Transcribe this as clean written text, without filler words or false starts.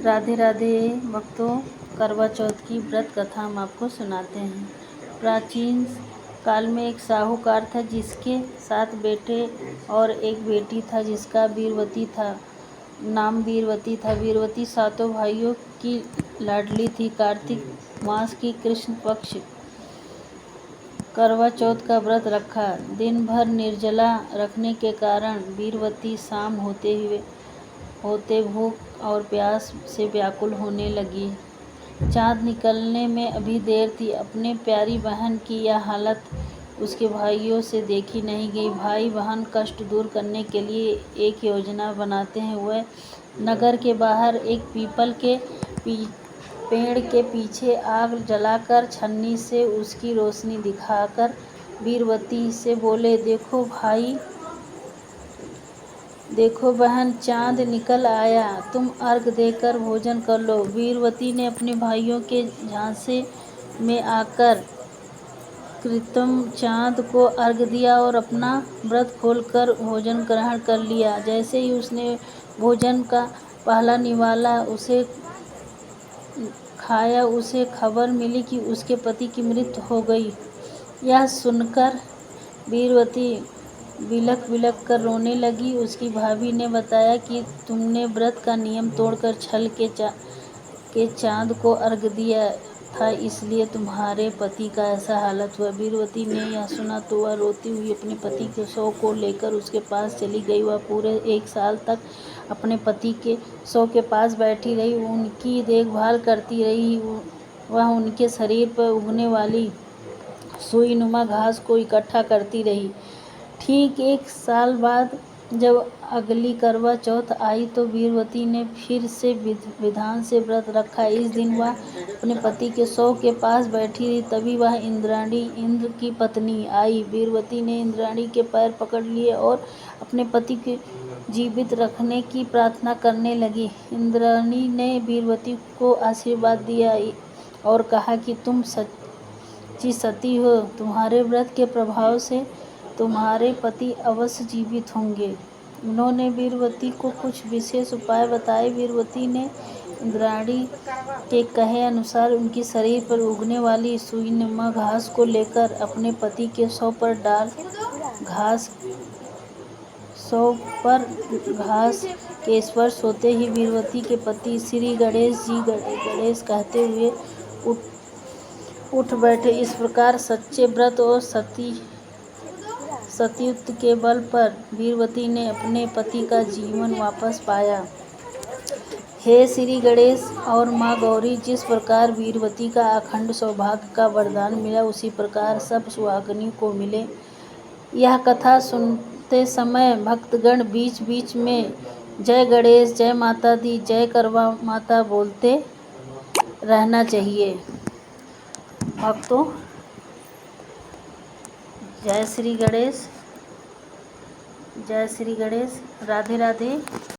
राधे राधे भक्तों, करवा चौथ की व्रत कथा हम आपको सुनाते हैं। प्राचीन काल में एक साहूकार था जिसके 7 बेटे और एक बेटी था जिसका नाम वीरवती था। वीरवती सातों भाइयों की लाडली थी। कार्तिक मास की कृष्ण पक्ष करवा चौथ का व्रत रखा। दिन भर निर्जला रखने के कारण वीरवती शाम होते भूख और प्यास से व्याकुल होने लगी। चाँद निकलने में अभी देर थी। अपने प्यारी बहन की यह हालत उसके भाइयों से देखी नहीं गई। भाई बहन कष्ट दूर करने के लिए एक योजना बनाते हैं। वह नगर के बाहर एक पीपल के पेड़ के पीछे आग जलाकर छन्नी से उसकी रोशनी दिखाकर वीरवती से बोले, देखो बहन, चाँद निकल आया, तुम अर्घ देकर भोजन कर लो। वीरवती ने अपने भाइयों के झांसे में आकर कृत्रिम चाँद को अर्घ दिया और अपना व्रत खोलकर भोजन ग्रहण कर लिया। जैसे ही उसने भोजन का पहला निवाला उसे खाया, उसे खबर मिली कि उसके पति की मृत्यु हो गई। यह सुनकर वीरवती बिलख बिलख कर रोने लगी। उसकी भाभी ने बताया कि तुमने व्रत का नियम तोड़कर छल के चाँद को अर्घ दिया था, इसलिए तुम्हारे पति का ऐसा हालत हुआ। वीरवती ने यह सुना तो वह रोती हुई अपने पति के शव को लेकर उसके पास चली गई। वह पूरे 1 साल तक अपने पति के शव के पास बैठी रही, उनकी देखभाल करती रही। वह उनके शरीर पर उगने वाली सुईनुमा घास को इकट्ठा करती रही। ठीक 1 साल बाद जब अगली करवा चौथ आई तो वीरवती ने फिर से विधान से व्रत रखा। इस दिन वह अपने पति के शव के पास बैठी रही। तभी वह इंद्राणी, इंद्र की पत्नी, आई। वीरवती ने इंद्राणी के पैर पकड़ लिए और अपने पति को जीवित रखने की प्रार्थना करने लगी। इंद्राणी ने वीरवती को आशीर्वाद दिया और कहा कि तुम सच्ची सती हो। तुम्हारे व्रत के प्रभाव से तुम्हारे पति अवश्य जीवित होंगे। उन्होंने वीरवती को कुछ विशेष उपाय बताए। वीरवती ने इंद्राणी के कहे अनुसार उनके शरीर पर उगने वाली सुईनुमा घास को लेकर अपने पति के शव पर घास के स्पर्श होते ही वीरवती के पति श्री गणेश जी गणेश कहते हुए उठ बैठे। इस प्रकार सच्चे व्रत और सतीत्व के बल पर वीरवती ने अपने पति का जीवन वापस पाया। हे श्री गणेश और माँ गौरी, जिस प्रकार वीरवती का अखंड सौभाग्य का वरदान मिला, उसी प्रकार सब सुहागिनों को मिले। यह कथा सुनते समय भक्तगण बीच बीच में जय गणेश, जय माता दी, जय करवा माता बोलते रहना चाहिए। भक्तों, जय श्री गणेश, जय श्री गणेश। राधे राधे।